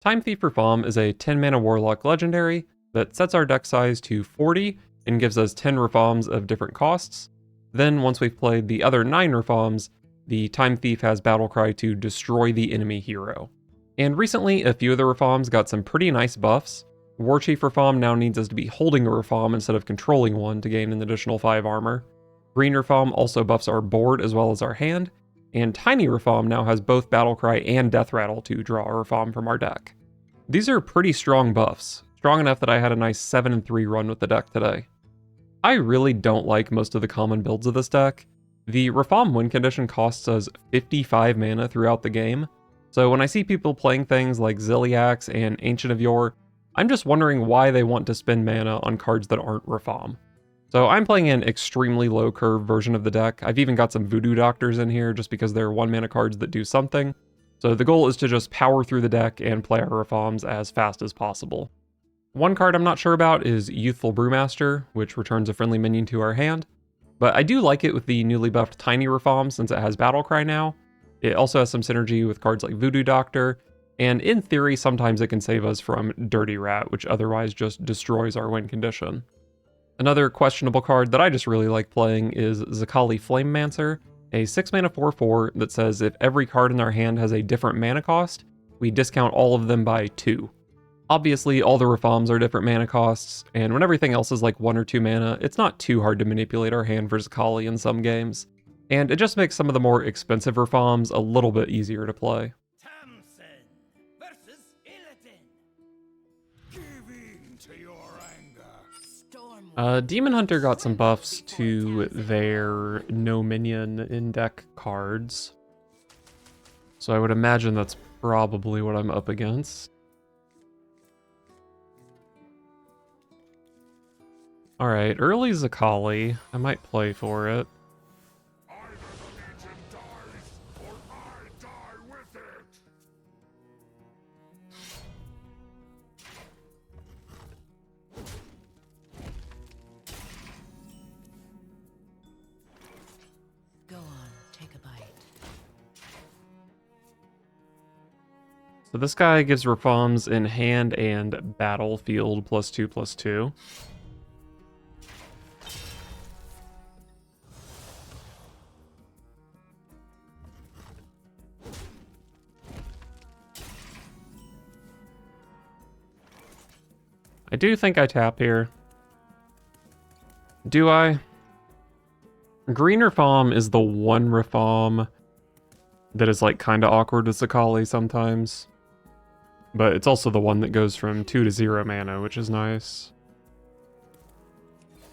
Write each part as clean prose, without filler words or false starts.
Time Thief Rafaam is a 10 mana Warlock legendary that sets our deck size to 40 and gives us 10 Rafaams of different costs. Then once we've played the other 9 Rafaams, the Time Thief has Battlecry to destroy the enemy hero. And recently, a few of the Rafaams got some pretty nice buffs. Warchief Rafaam now needs us to be holding a Rafaam instead of controlling one to gain an additional 5 armor. Green Rafaam also buffs our board as well as our hand, and Tiny Rafaam now has both Battlecry and Death Rattle to draw a Rafaam from our deck. These are pretty strong buffs, strong enough that I had a nice 7-3 run with the deck today. I really don't like most of the common builds of this deck. The Rafaam win condition costs us 55 mana throughout the game, so when I see people playing things like Ziliax and Ancient of Yore, I'm just wondering why they want to spend mana on cards that aren't Rafaam. So I'm playing an extremely low curve version of the deck. I've even got some Voodoo Doctors in here just because they're 1 mana cards that do something. So the goal is to just power through the deck and play our Rafaams as fast as possible. One card I'm not sure about is Youthful Brewmaster, which returns a friendly minion to our hand. But I do like it with the newly buffed Tiny Rafaam since it has Battlecry now. It also has some synergy with cards like Voodoo Doctor, and in theory sometimes it can save us from Dirty Rat, which otherwise just destroys our win condition. Another questionable card that I just really like playing is Zakali Flamemancer, a 6 mana 4/4 that says if every card in our hand has a different mana cost, we discount all of them by 2. Obviously, all the Rafaams are different mana costs, and when everything else is like 1 or 2 mana, it's not too hard to manipulate our hand for Zakali in some games, and it just makes some of the more expensive Rafaams a little bit easier to play. Demon Hunter got some buffs to their no minion in deck cards, so I would imagine that's probably what I'm up against. Alright, early Zakali. I might play for it. So this guy gives Rafaams in hand and battlefield +2/+2. I do think I tap here. Do I? Green Rafaam is the one Rafaam that is like kind of awkward with Zakali sometimes. But it's also the one that goes from 2 to 0 mana, which is nice.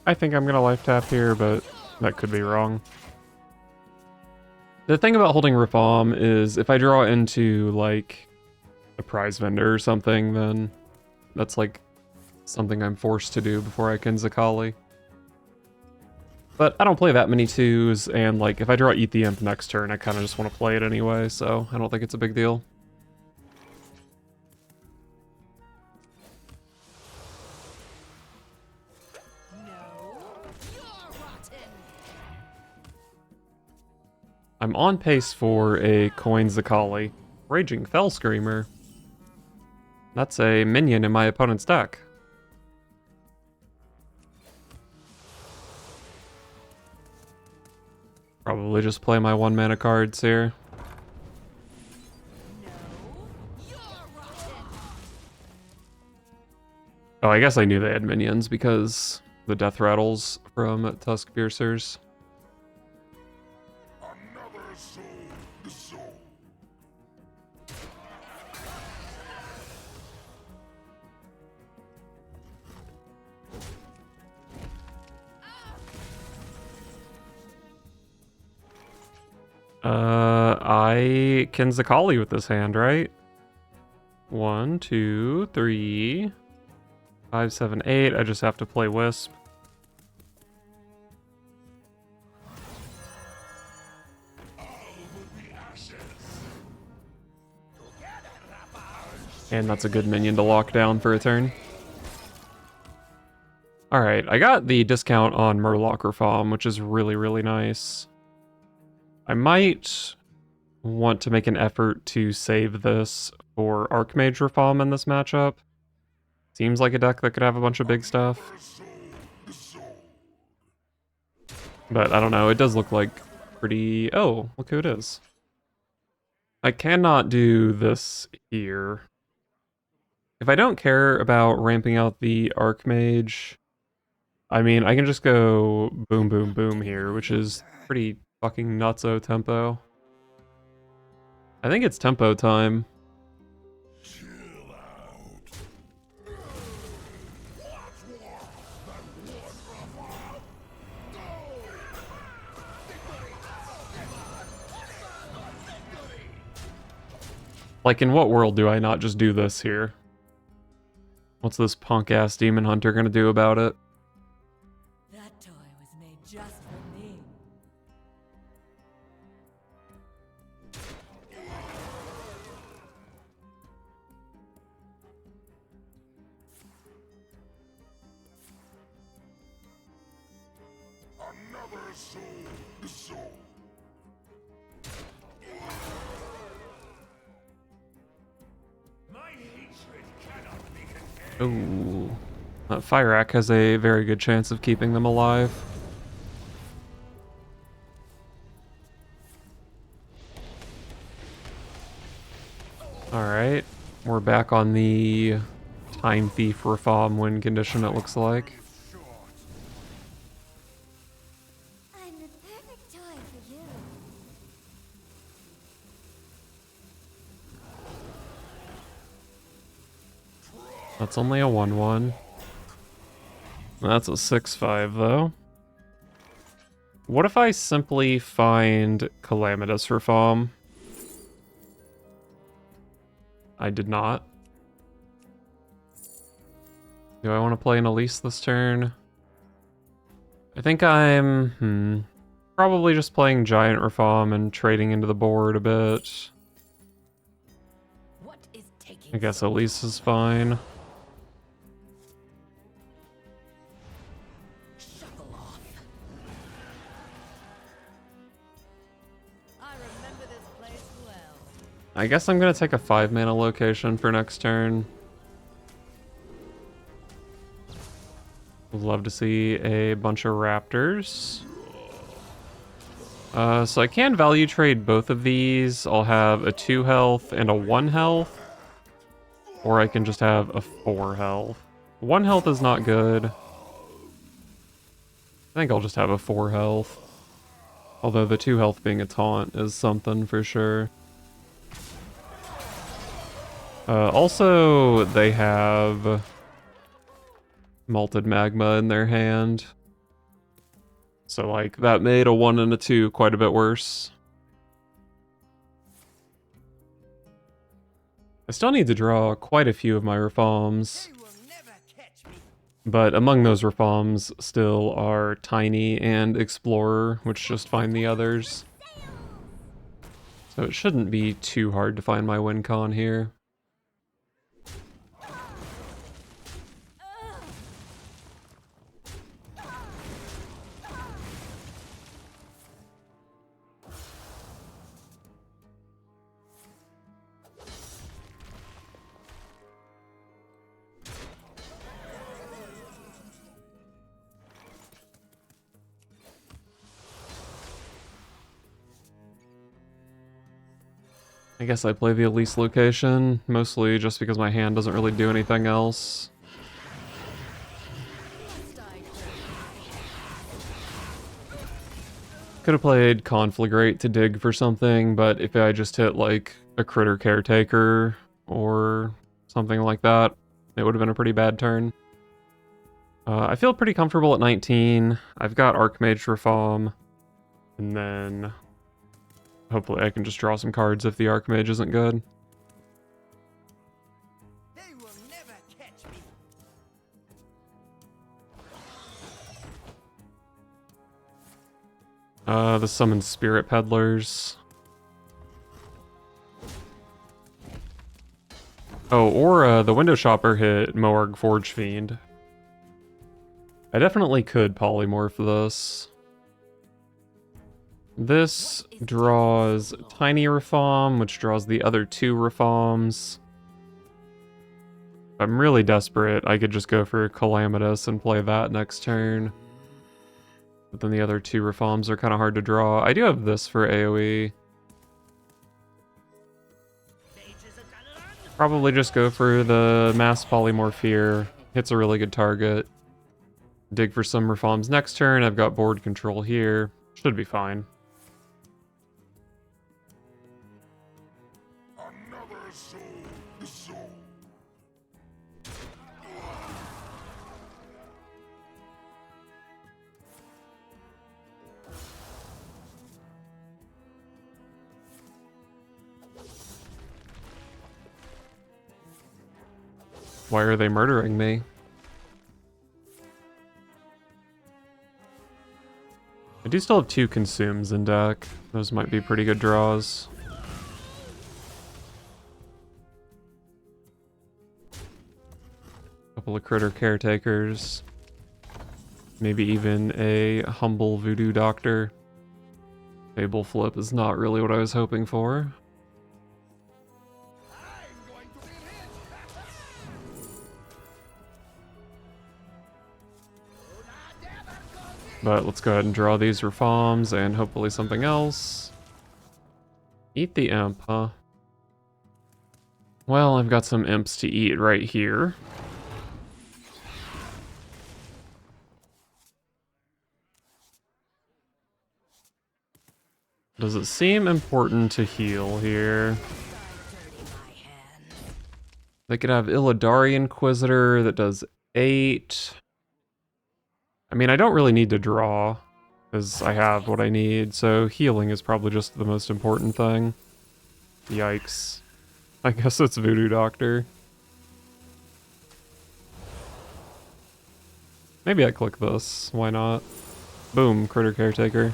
I think I'm going to life tap here, but that could be wrong. The thing about holding Rafaam is if I draw into, like, a prize vendor or something, then that's, like, something I'm forced to do before I can Zakali. But I don't play that many 2s, and, like, if I draw Eat the Imp next turn, I kind of just want to play it anyway, so I don't think it's a big deal. I'm on pace for a Coin Zakali. Raging Fell Screamer. That's a minion in my opponent's deck. Probably just play my 1 mana cards here. Oh, I guess I knew they had minions because the Death Rattles from Tusk Piercers. I can Zakali with this hand, right? 1, 2, 3, 5, 7, 8. I just have to play Wisp. And that's a good minion to lock down for a turn. Alright, I got the discount on Murloc Rafaam, which is really, really nice. I might want to make an effort to save this for Archmage Rafaam in this matchup. Seems like a deck that could have a bunch of big stuff. But I don't know, it does look like pretty... Oh, look who it is. I cannot do this here. If I don't care about ramping out the Archmage, I mean, I can just go boom, boom, boom here, which is pretty fucking nutso tempo. I think it's tempo time. Like, in what world do I not just do this here? What's this punk-ass demon hunter gonna do about it? That toy was made just for me. Another soul. My hatred cannot be contained. Ooh. That Fire Act has a very good chance of keeping them alive. Alright. We're back on the Time Thief Rafaam win condition, it looks like. I'm the perfect toy for you. That's only a 1-1. That's a 6-5, though. What if I simply find Calamitous Rafaam? I did not. Do I want to play an Elise this turn? I think I'm... probably just playing Giant Rafaam and trading into the board a bit. What is taking I guess Elise is fine. Shuffle off. I remember this place well. I guess I'm gonna take a 5-mana location for next turn. Would love to see a bunch of raptors. So I can value trade both of these. I'll have a 2 health and a 1 health. Or I can just have a 4 health. 1 health is not good. I think I'll just have a 4 health. Although the 2 health being a taunt is something for sure. Also, they have Malted Magma in their hand. So, like, that made a 1 and a 2 quite a bit worse. I still need to draw quite a few of my Rafaams. But among those Rafaams still are Tiny and Explorer, which just find the others. So it shouldn't be too hard to find my win con here. I guess I play the Elise location, mostly just because my hand doesn't really do anything else. Could have played Conflagrate to dig for something, but if I just hit like a Critter Caretaker or something like that, it would have been a pretty bad turn. I feel pretty comfortable at 19. I've got Archmage Rafaam, and then hopefully I can just draw some cards if the Archmage isn't good. They will never catch me. The Summon Spirit Peddlers. Oh, or the Window Shopper hit Moarg Forge Fiend. I definitely could polymorph this. This draws Tiny Rafaam, which draws the other 2 Rafaams. If I'm really desperate, I could just go for Calamitous and play that next turn. But then the other two Rafaams are kind of hard to draw. I do have this for AoE. Probably just go for the Mass Polymorph here. Hits a really good target. Dig for some Rafaams next turn. I've got board control here. Should be fine. Another soul. Why are they murdering me? I do still have 2 Consumes in deck. Those might be pretty good draws. Couple of Critter Caretakers. Maybe even a Humble Voodoo Doctor. Fable Flip is not really what I was hoping for. But let's go ahead and draw these Rafaams and hopefully something else. Eat the imp, huh? Well, I've got some imps to eat right here. Does it seem important to heal here? They could have Illidari Inquisitor that does 8. I mean, I don't really need to draw, because I have what I need, so healing is probably just the most important thing. Yikes. I guess it's Voodoo Doctor. Maybe I click this, why not? Boom, Critter Caretaker.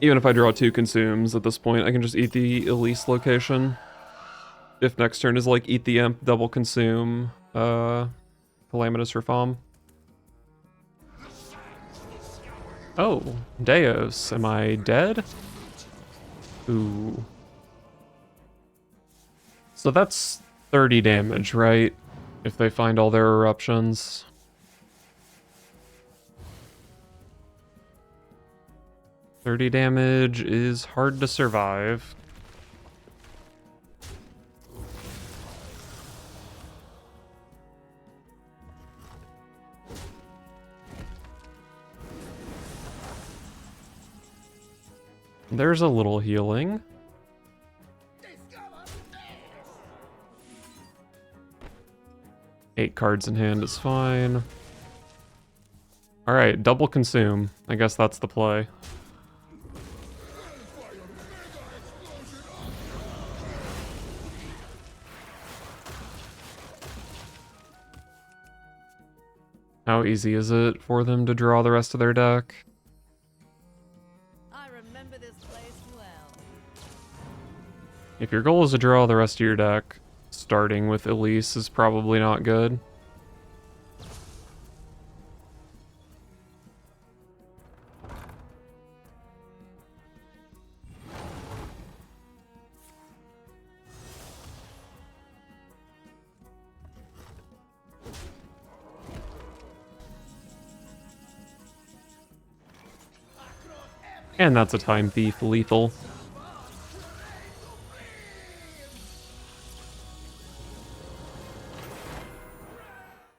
Even if I draw 2 Consumes at this point, I can just eat the Elise location. If next turn is like eat the imp, double consume, Calamitous Rafaam. Oh, Deos, am I dead? Ooh. So that's 30 damage, right? If they find all their eruptions. $30 damage is hard to survive. There's a little healing. Eight cards in hand is fine. Alright, double consume. I guess that's the play. How easy is it for them to draw the rest of their deck? I remember this place well. If your goal is to draw the rest of your deck, starting with Elise is probably not good. And that's a Time Thief lethal.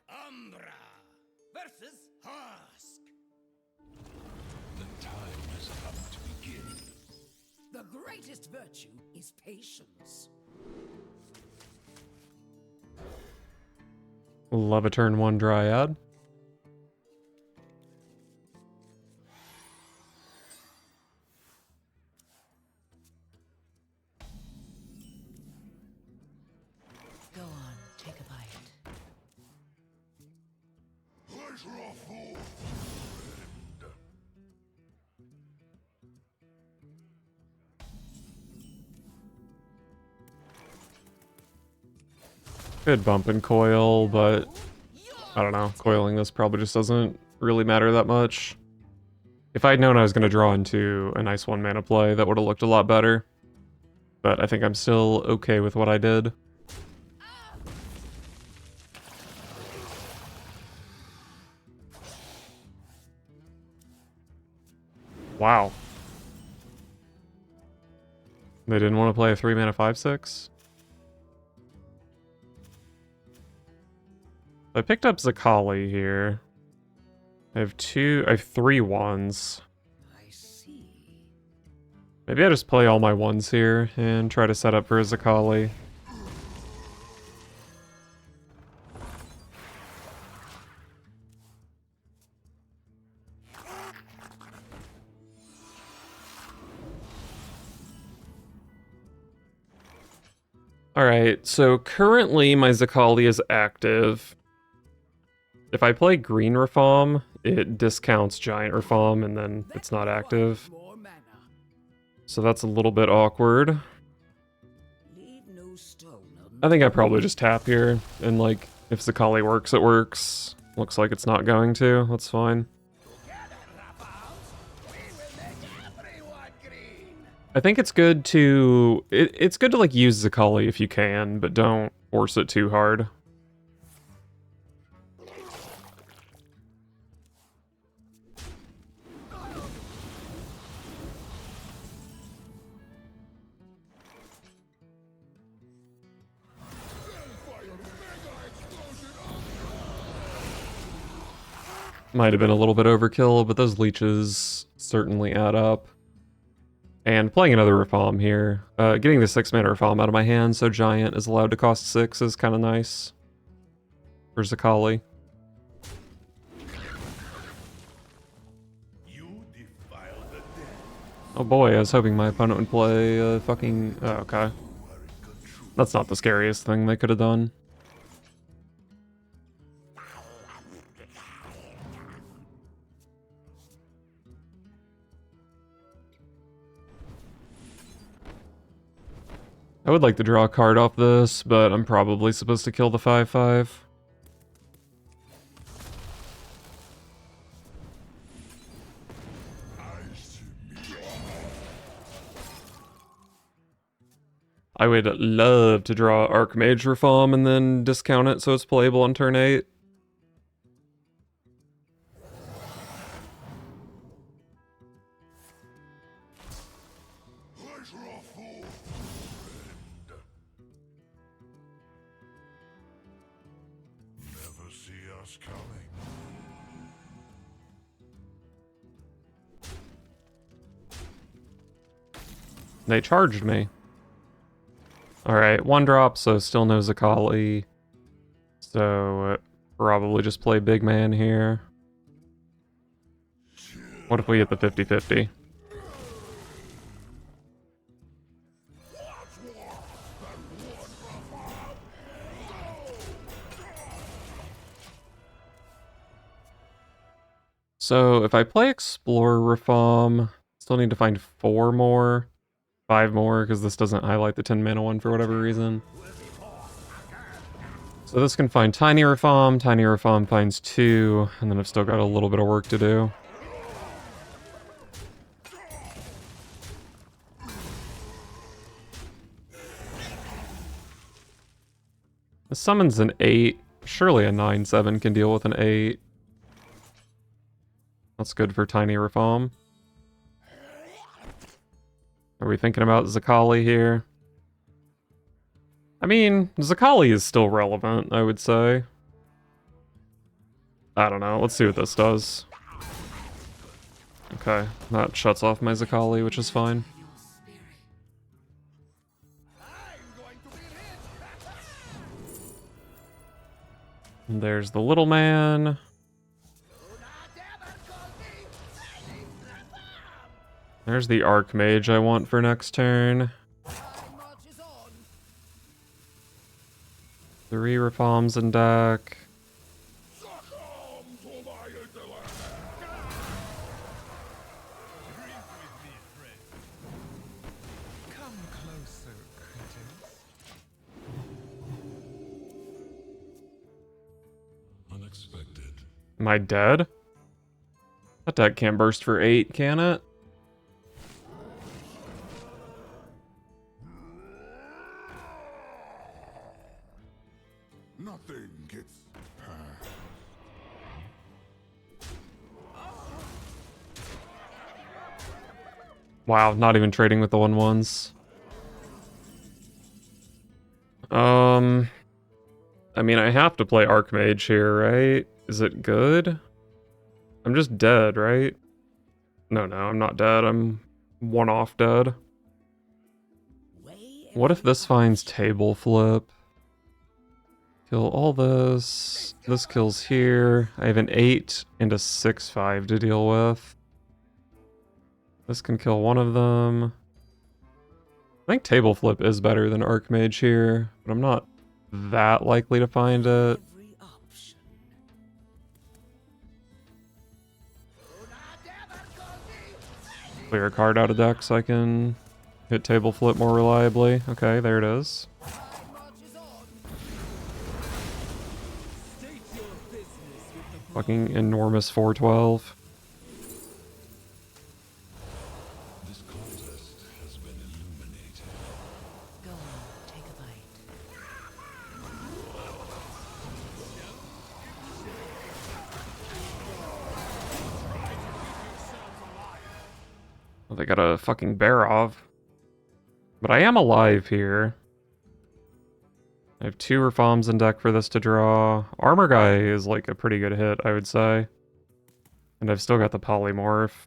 Umbra versus Husk. The time has come to begin. The greatest virtue is patience. Love a turn 1 Dryad. Go on, take a bite. Pleasure of fool. Could bump and coil, but I don't know. Coiling this probably just doesn't really matter that much. If I'd known I was going to draw into a nice 1 mana play, that would have looked a lot better. but I think I'm still okay with what I did. Wow. They didn't want to play a 3-mana 5/6? I picked up Zakali here. I have 3 1s. I see. Maybe I just play all my 1s here and try to set up for a Zakali. Alright, so currently my Zakali is active. If I play green Rafaam, it discounts giant Rafaam and then it's not active. More mana. So that's a little bit awkward. Leave no stone I think I probably just tap here, and like, if Zakali works, it works. Looks like it's not going to, that's fine. I think it's good to, it's good to like use Zakali if you can, but don't force it too hard. Might have been a little bit overkill, but those leeches certainly add up. And playing another Rafaam here. Getting the 6-mana Rafaam out of my hand so giant is allowed to cost 6 is kind of nice. For Zakali. Oh boy, I was hoping my opponent would play fucking... Oh, okay. That's not the scariest thing they could have done. I would like to draw a card off this, but I'm probably supposed to kill the 5/5. I would love to draw Archmage Rafaam and then discount it so it's playable on turn 8. Never see us coming. They charged me. Alright, 1-drop, so still no Zakali. So, probably just play big man here. What if we hit the 50-50? So, if I play Explorer Rafaam, still need to find 4 more. 5 more, because this doesn't highlight the 10-mana one for whatever reason. So this can find Tiny Rafaam finds 2, and then I've still got a little bit of work to do. The summon's an 8. Surely a 9/7 can deal with an 8. That's good for Tiny Rafaam. Are we thinking about Zakali here? I mean, Zakali is still relevant, I would say. I don't know, let's see what this does. Okay, that shuts off my Zakali, which is fine. And there's the little man. There's the Archmage I want for next turn. 3 Rafaams in deck. Unexpected. Am I dead? That deck can't burst for 8, can it? Nothing gets past. Wow, not even trading with the 1/1s. I mean, I have to play Archmage here, right? Is it good? I'm just dead, right? No, I'm not dead. I'm one off dead. What if this finds table flip? Kill all this. This kills here. I have an 8 and a 6/5 to deal with. This can kill one of them. I think table flip is better than Archmage here, but I'm not that likely to find it. Clear a card out of deck so I can hit table flip more reliably. Okay, there it is. Fucking enormous 4/12. This contest has been illuminated. Go on, take a bite. Well, they got a fucking bear off. But I am alive here. I have 2 Rafaams in deck for this to draw. Armor Guy is like a pretty good hit, I would say. And I've still got the Polymorph.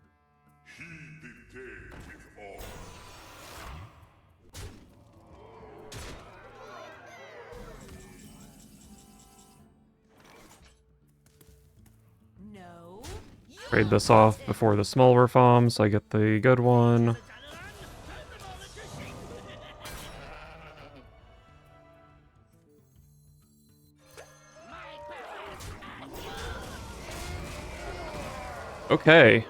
He did with all. No. Trade this off before the small Rafaam so I get the good one. Okay.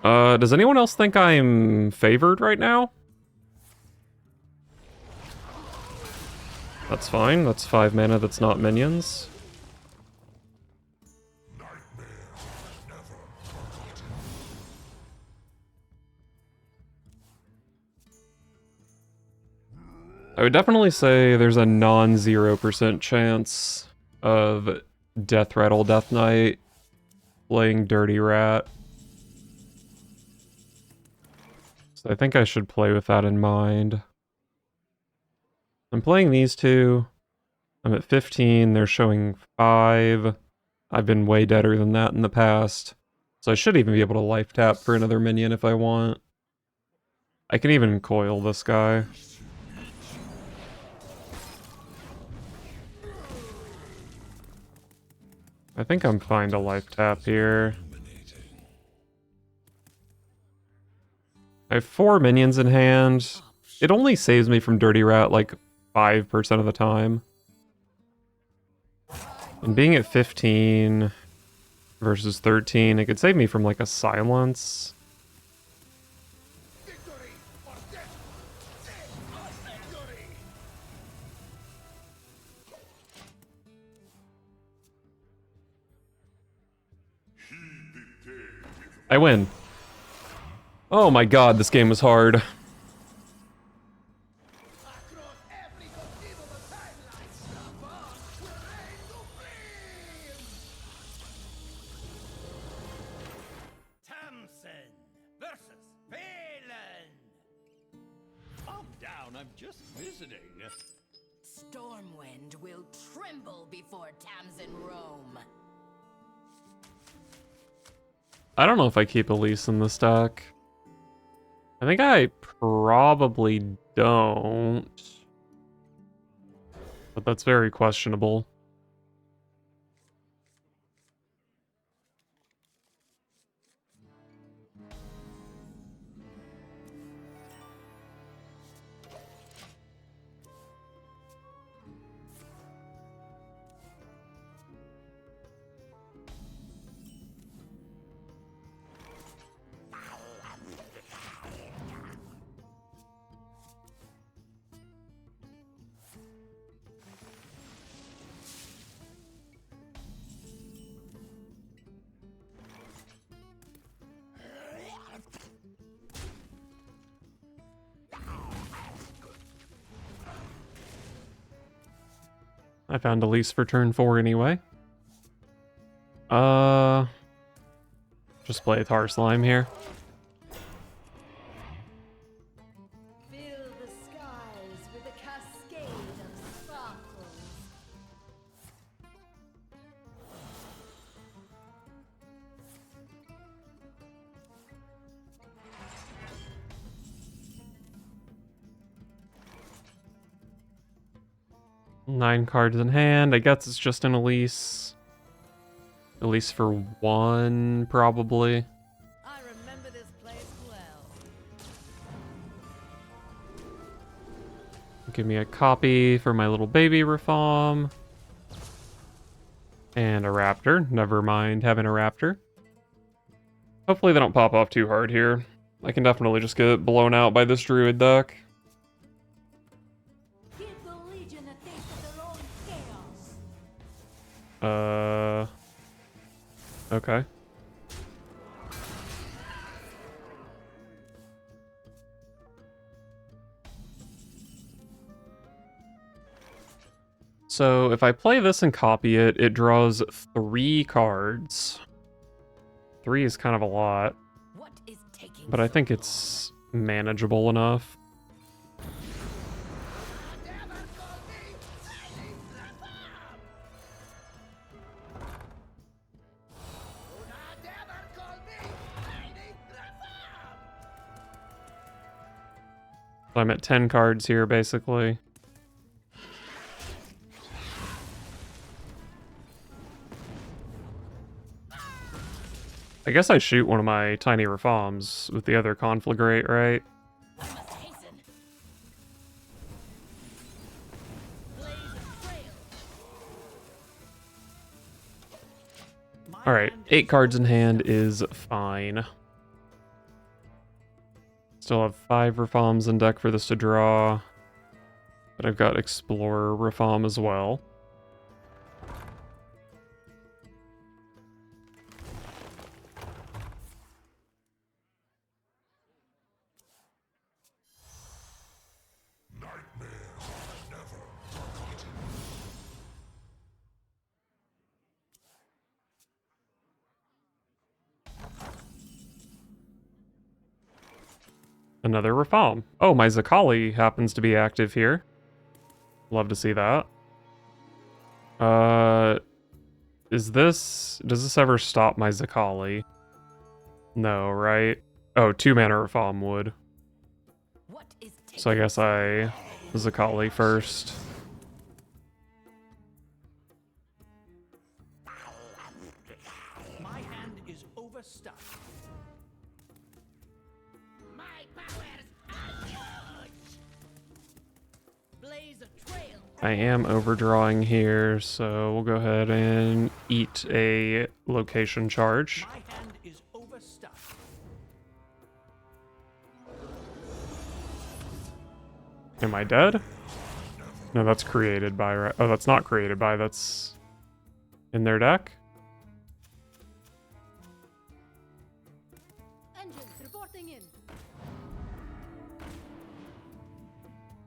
Does anyone else think I'm favored right now? That's fine. That's 5 mana that's not minions. I would definitely say there's a non-0% chance of Death Rattle Death Knight playing Dirty Rat. So I think I should play with that in mind. I'm playing these two. I'm at 15, they're showing 5. I've been way deader than that in the past. So I should even be able to life tap for another minion if I want. I can even coil this guy. I think I'm fine to life tap here. I have 4 minions in hand. It only saves me from Dirty Rat like 5% of the time. And being at 15 versus 13, it could save me from like a silence. I win. Oh my god, this game was hard. I'm just visiting. Stormwind will tremble before Tamsin roam. I don't know if I keep Elise in this deck. I think I probably don't. But that's very questionable. I found Elise for turn 4 anyway. Just play a Tar Slime here. Fill the skies with a cascade of sparkles. Nine cards in hand. I guess it's just an Elise. Elise for 1, probably. I remember this place well. Give me a copy for my little baby Rafaam. And a raptor. Never mind having a raptor. Hopefully they don't pop off too hard here. I can definitely just get blown out by this druid deck. Give the Legion a taste of their own chaos. Okay. So if I play this and copy it, it draws 3 cards. 3 is kind of a lot, What is taking but I so think long? it's manageable enough. So I'm at 10 cards here, basically. I guess I shoot one of my tiny Rafaams with the other Conflagrate, right? I must hasten. Blaze a trail. Alright, 8 cards in hand is fine. Still have 5 Rafaams in deck for this to draw. But I've got Explorer Rafaam as well. Another Rafaam. Oh, my Zakali happens to be active here. Love to see that. Does this ever stop my Zakali? No, right? Oh, 2 mana Rafaam would. What is So I guess I Zakali first. My hand is overstuffed. My powers are huge. Blaze a trail. I am overdrawing here, so we'll go ahead and eat a location charge. My hand is overstuffed. Am I dead? No, that's created by... Oh, that's not created by, that's in their deck? Engines reporting in.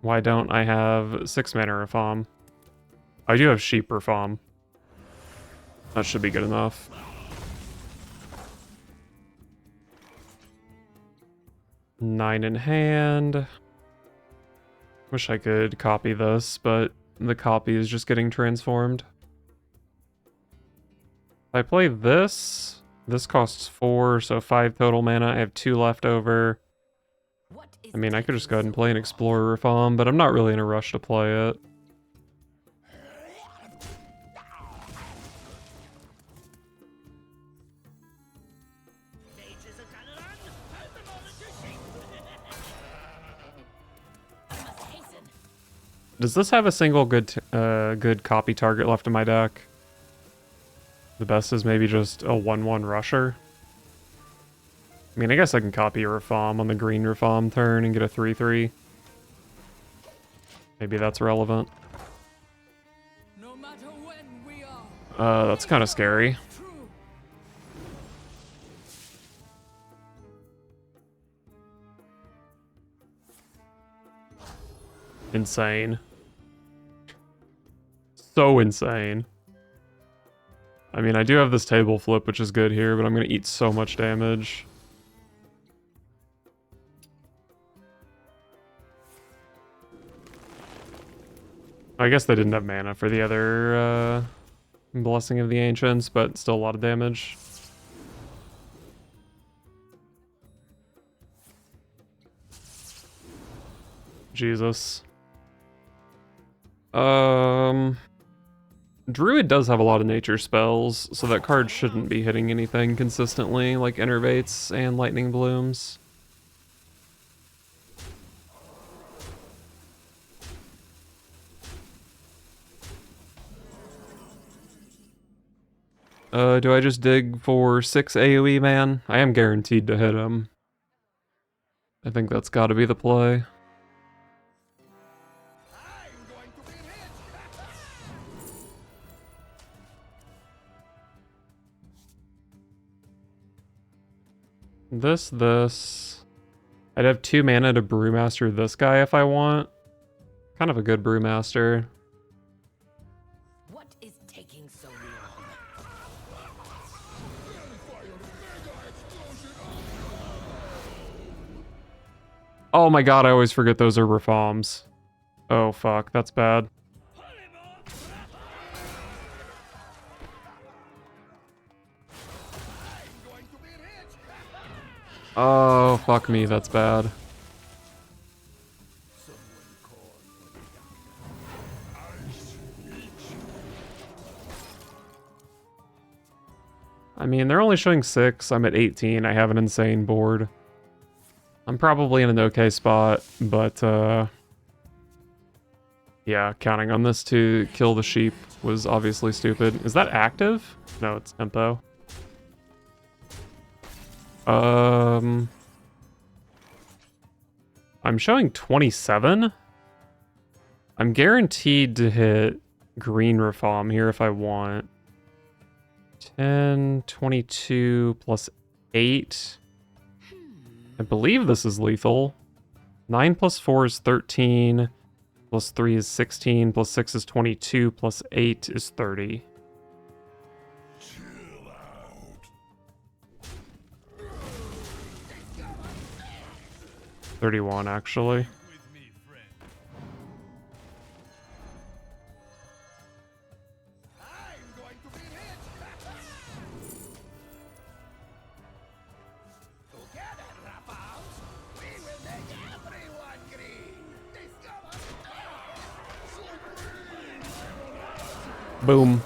Why don't I have 6 mana Rafaam? I do have Sheep Rafaam. That should be good enough. Nine in hand. Wish I could copy this, but the copy is just getting transformed. If I play this, this costs 4, so 5 total mana. I have 2 left over. What is I mean, I could just go ahead and taking play an so Explorer Rafaam, but I'm not really in a rush to play it. Does this have a single good copy target left in my deck? The best is maybe just a 1/1 rusher. I mean, I guess I can copy a Rafaam on the green Rafaam turn and get a 3/3. Maybe that's relevant. No matter when we are. That's kind of scary. True. so insane. I mean, I do have this table flip, which is good here, but I'm going to eat so much damage. I guess they didn't have mana for the other Blessing of the Ancients, but still a lot of damage. Jesus. Druid does have a lot of nature spells, so that card shouldn't be hitting anything consistently, like Innervates and Lightning Blooms. Do I just dig for 6 AoE, man? I am guaranteed to hit him. I think that's gotta be the play. This. I'd have 2 mana to Brewmaster this guy if I want. Kind of a good Brewmaster. What is taking so long? Oh my god, I always forget those are Rafaams. Oh fuck, that's bad. Oh, fuck me, that's bad. I mean, they're only showing 6. I'm at 18. I have an insane board. I'm probably in an okay spot, but yeah, counting on this to kill the sheep was obviously stupid. Is that active? No, it's tempo. I'm showing 27. I'm guaranteed to hit green Rafaam here if I want. 10, 22 plus 8. I believe this is lethal. 9 plus 4 is 13. Plus 3 is 16. Plus 6 is 22. Plus 8 is 30. 31, actually. Boom.